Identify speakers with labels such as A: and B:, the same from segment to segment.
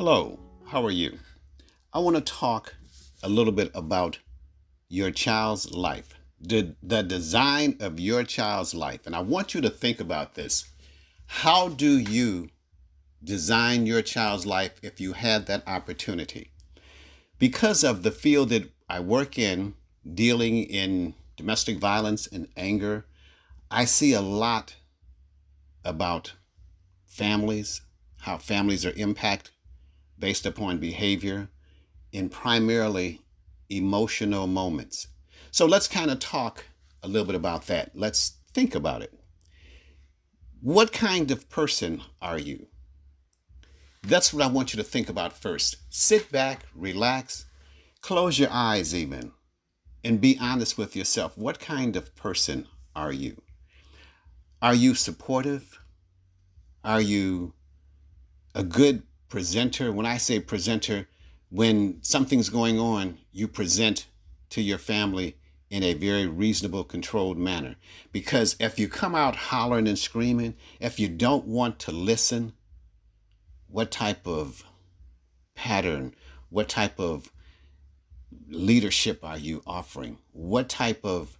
A: Hello, how are you? I want to talk a little bit about your child's life, the design of your child's life. And I want you to think about this. How do you design your child's life if you had that opportunity? Because of the field that I work in, dealing in domestic violence and anger, I see a lot about families, how families are impacted based upon behavior in primarily emotional moments. So let's kind of talk a little bit about that. Let's think about it. What kind of person are you? That's what I want you to think about first. Sit back, relax, close your eyes even, and be honest with yourself. What kind of person are you? Are you supportive? Are you a good presenter? When I say presenter, when something's going on, you present to your family in a very reasonable, controlled manner. Because if you come out hollering and screaming, if you don't want to listen, what type of pattern, what type of leadership are you offering? What type of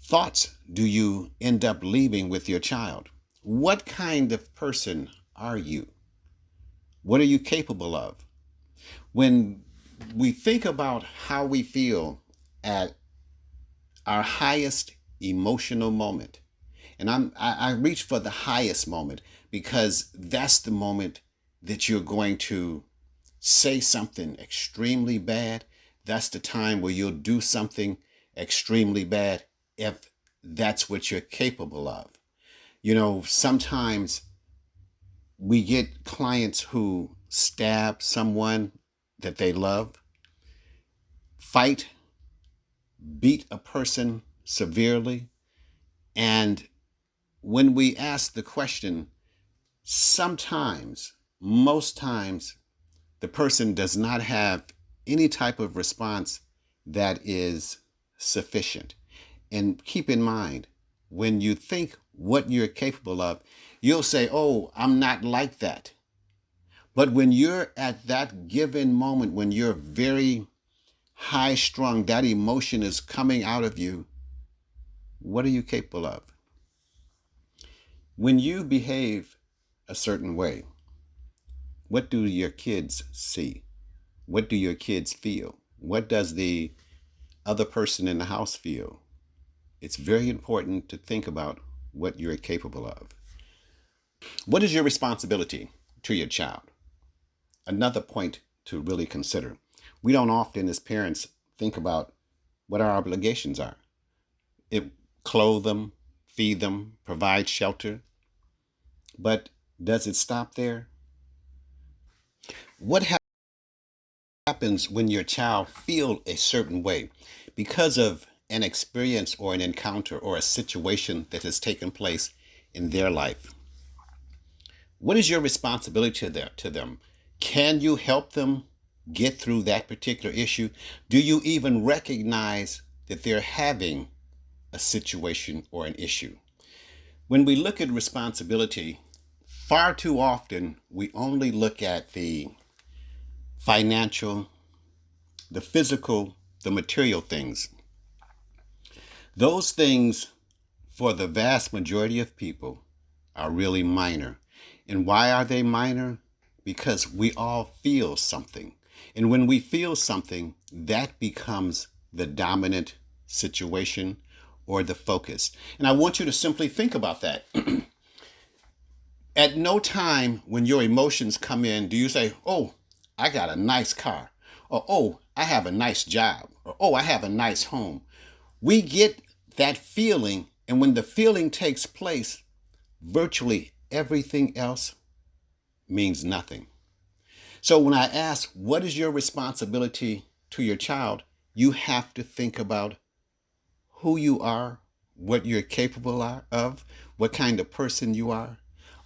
A: thoughts do you end up leaving with your child? What kind of person are you? What are you capable of? When we think about how we feel at our highest emotional moment, and I reach for the highest moment because that's the moment that you're going to say something extremely bad. That's the time where you'll do something extremely bad if that's what you're capable of. Sometimes we get clients who stab someone that they love, fight, beat a person severely. And when we ask the question, sometimes, most times, the person does not have any type of response that is sufficient. And keep in mind, when you think what you're capable of, you'll say, oh, I'm not like that. But when you're at that given moment, when you're very high strung, that emotion is coming out of you, what are you capable of? When you behave a certain way, what do your kids see? What do your kids feel? What does the other person in the house feel? It's very important to think about what you're capable of. What is your responsibility to your child? Another point to really consider. We don't often, as parents, think about what our obligations are. It clothe them, feed them, provide shelter. But does it stop there? What happens when your child feel a certain way because of an experience or an encounter or a situation that has taken place in their life? What is your responsibility to them? Can you help them get through that particular issue? Do you even recognize that they're having a situation or an issue? When we look at responsibility, far too often we only look at the financial, the physical, the material things. Those things, for the vast majority of people, are really minor. And why are they minor? Because we all feel something. And when we feel something, that becomes the dominant situation or the focus. And I want you to simply think about that. At no time when your emotions come in, do you say, oh, I got a nice car, or oh, I have a nice job, or oh, I have a nice home. We get that feeling, and when the feeling takes place, virtually everything else means nothing. So when I ask, what is your responsibility to your child? You have to think about who you are, what you're capable of, what kind of person you are.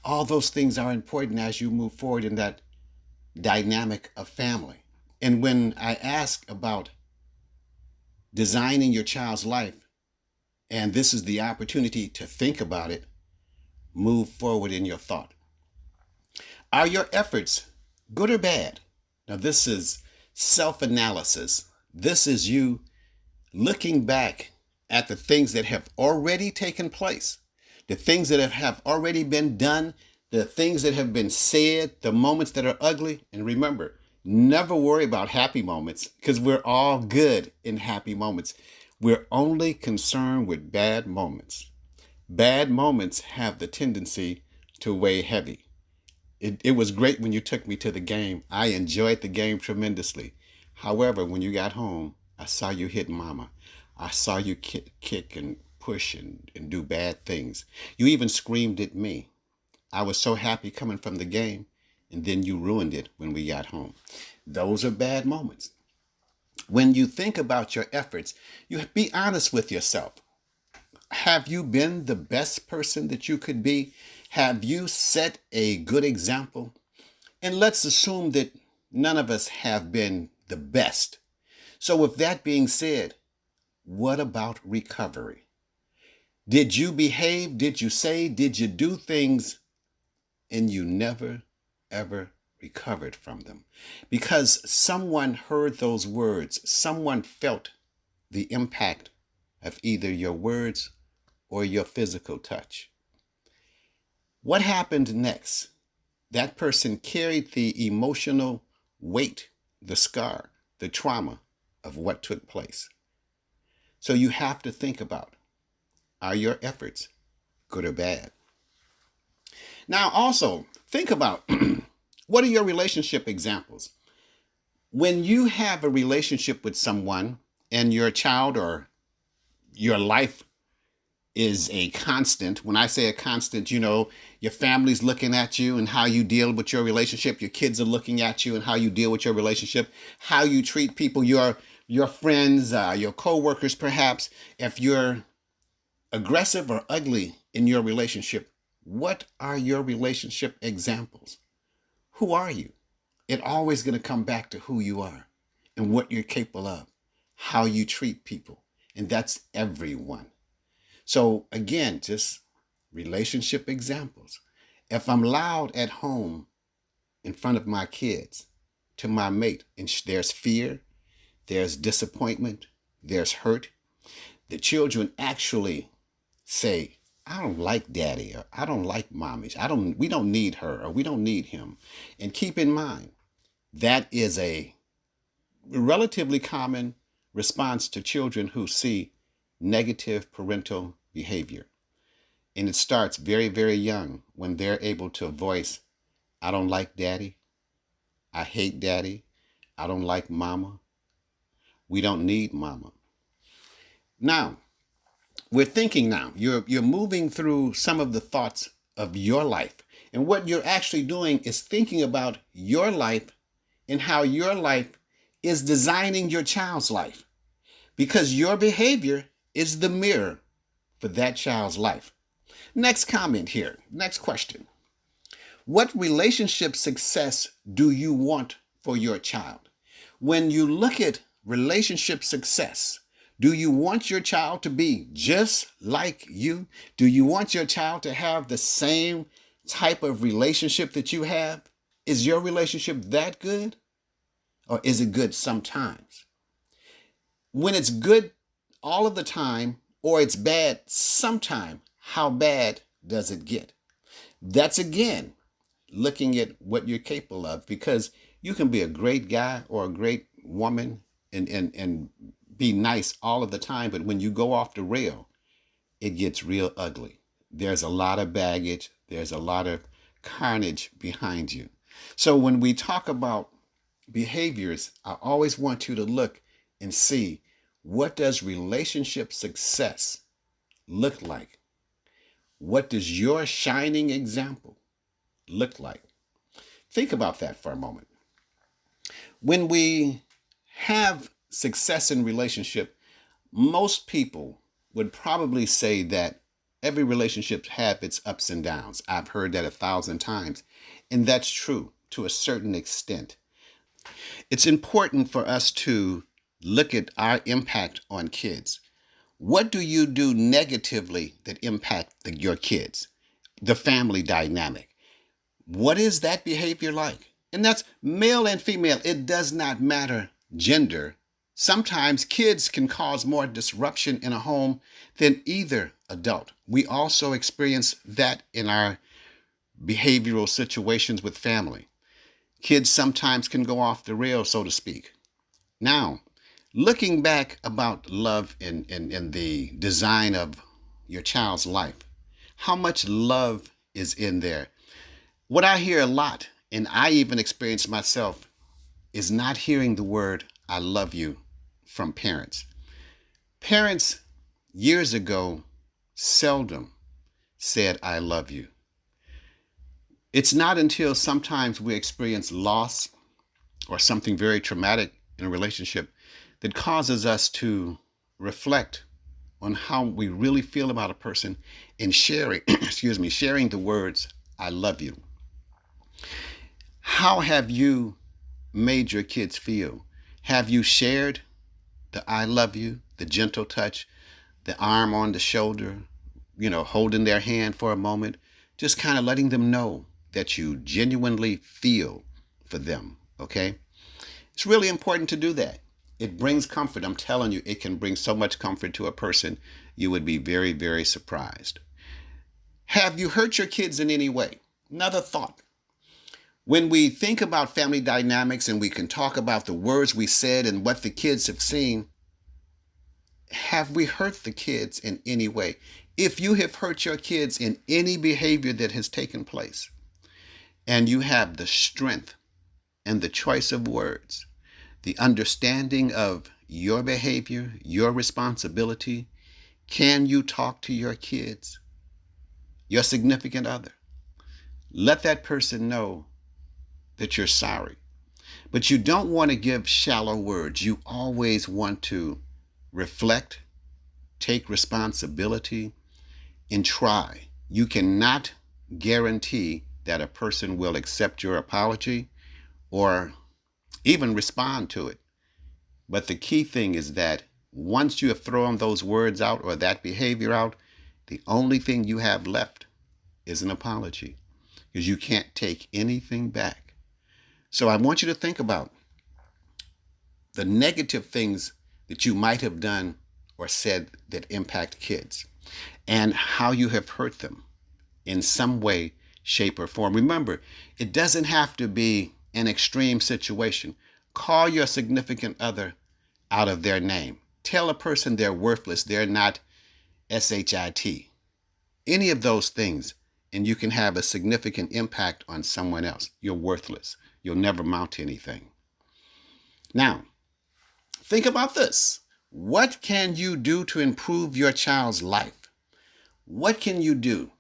A: All those things are important as you move forward in that dynamic of family. And when I ask about designing your child's life, and this is the opportunity to think about it, move forward in your thought. Are your efforts good or bad. Now, this is self analysis. This is you looking back at the things that have already taken place, the things that have already been done, the things that have been said, the moments that are ugly. And remember, never worry about happy moments because we're all good in happy moments. We're only concerned with bad moments. Bad moments have the tendency to weigh heavy. It was great when you took me to the game. I enjoyed the game tremendously. However, when you got home, I saw you hit mama. I saw you kick and push and do bad things. You even screamed at me. I was so happy coming from the game, and then you ruined it when we got home. Those are bad moments. When you think about your efforts, you be honest with yourself. Have you been the best person that you could be? Have you set a good example? And let's assume that none of us have been the best. So, with that being said, what about recovery? Did you behave? Did you say? Did you do things and you never, ever recovered from them? Because someone heard those words, someone felt the impact of either your words or your physical touch. What happened next? That person carried the emotional weight, the scar, the trauma of what took place. So you have to think about, are your efforts good or bad? Now, also, think about what are your relationship examples? When you have a relationship with someone and your child or your life is a constant. When I say a constant, your family's looking at you and how you deal with your relationship. Your kids are looking at you and how you deal with your relationship, how you treat people, your friends, your coworkers, perhaps. If you're aggressive or ugly in your relationship, what are your relationship examples? Who are you? It's always going to come back to who you are and what you're capable of, how you treat people. And that's everyone. So again, just relationship examples. If I'm loud at home in front of my kids to my mate, and there's fear, there's disappointment, there's hurt, the children actually say, I don't like daddy, or I don't like mommy. We don't need her, or we don't need him. And keep in mind, that is a relatively common response to children who see negative parental behavior. And it starts very, very young when they're able to voice, I don't like daddy. I hate daddy. I don't like mama. We don't need mama. Now, we're thinking now. You're moving through some of the thoughts of your life. And what you're actually doing is thinking about your life and how your life is designing your child's life. Because your behavior is the mirror for that child's life. Next comment here. Next question. What relationship success do you want for your child? When you look at relationship success, do you want your child to be just like you? Do you want your child to have the same type of relationship that you have? Is your relationship that good? Or is it good sometimes? When it's good all of the time, or it's bad sometime, how bad does it get? That's again looking at what you're capable of, because you can be a great guy or a great woman and be nice all of the time, but when you go off the rail, it gets real ugly. There's a lot of baggage, there's a lot of carnage behind you. So when we talk about behaviors, I always want you to look and see, what does relationship success look like? What does your shining example look like? Think about that for a moment. When we have success in relationship, most people would probably say that every relationship have its ups and downs. I've heard that 1,000 times, and that's true to a certain extent. It's important for us to look at our impact on kids. What do you do negatively that impact your kids? The family dynamic. What is that behavior like? And that's male and female. It does not matter gender. Sometimes kids can cause more disruption in a home than either adult. We also experience that in our behavioral situations with family. Kids sometimes can go off the rails, so to speak. Now, looking back about love in the design of your child's life, how much love is in there? What I hear a lot, and I even experience myself, is not hearing the word I love you from parents. Parents years ago seldom said I love you. It's not until sometimes we experience loss or something very traumatic in a relationship that causes us to reflect on how we really feel about a person and sharing, sharing the words I love you. How have you made your kids feel? Have you shared the I love you, the gentle touch, the arm on the shoulder, holding their hand for a moment, just kind of letting them know that you genuinely feel for them, okay? It's really important to do that. It brings comfort. I'm telling you, it can bring so much comfort to a person. You would be very, very surprised. Have you hurt your kids in any way? Another thought. When we think about family dynamics and we can talk about the words we said and what the kids have seen, have we hurt the kids in any way? If you have hurt your kids in any behavior that has taken place, and you have the strength and the choice of words, the understanding of your behavior, your responsibility, can you talk to your kids, your significant other? Let that person know that you're sorry. But you don't want to give shallow words. You always want to reflect, take responsibility, and try. You cannot guarantee that a person will accept your apology or even respond to it. But the key thing is that once you have thrown those words out or that behavior out, the only thing you have left is an apology, because you can't take anything back. So I want you to think about the negative things that you might have done or said that impact kids and how you have hurt them in some way, shape, or form. Remember, it doesn't have to be an extreme situation. Call your significant other out of their name. Tell a person they're worthless, they're not SHIT. Any of those things, and you can have a significant impact on someone else. You're worthless. You'll never amount to anything. Now, think about this. What can you do to improve your child's life? What can you do?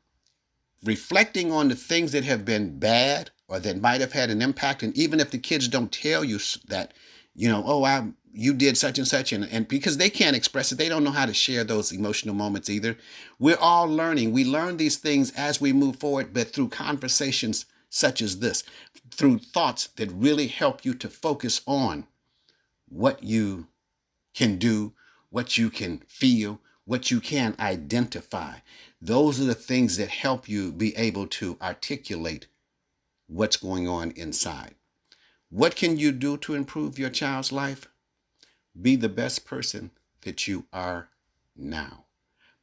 A: Reflecting on the things that have been bad or that might have had an impact, and even if the kids don't tell you that, you did such and such, and because they can't express it, they don't know how to share those emotional moments either. We're all learning. We learn these things as we move forward, but through conversations such as this, through thoughts that really help you to focus on what you can do, what you can feel, what you can identify. Those are the things that help you be able to articulate what's going on inside. What can you do to improve your child's life? Be the best person that you are now.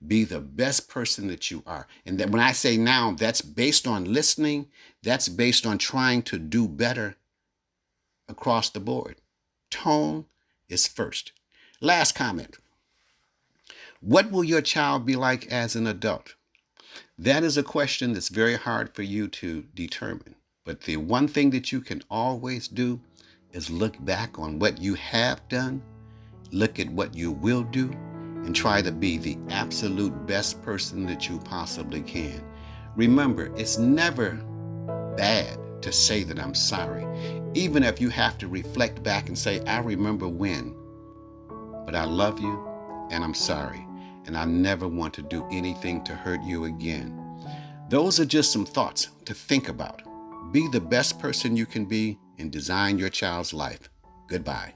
A: Be the best person that you are. And then when I say now, that's based on listening. That's based on trying to do better across the board. Tone is first. Last comment. What will your child be like as an adult? That is a question that's very hard for you to determine. But the one thing that you can always do is look back on what you have done, look at what you will do, and try to be the absolute best person that you possibly can. Remember, it's never bad to say that I'm sorry, even if you have to reflect back and say, I remember when, but I love you and I'm sorry, and I never want to do anything to hurt you again. Those are just some thoughts to think about. Be the best person you can be and design your child's life. Goodbye.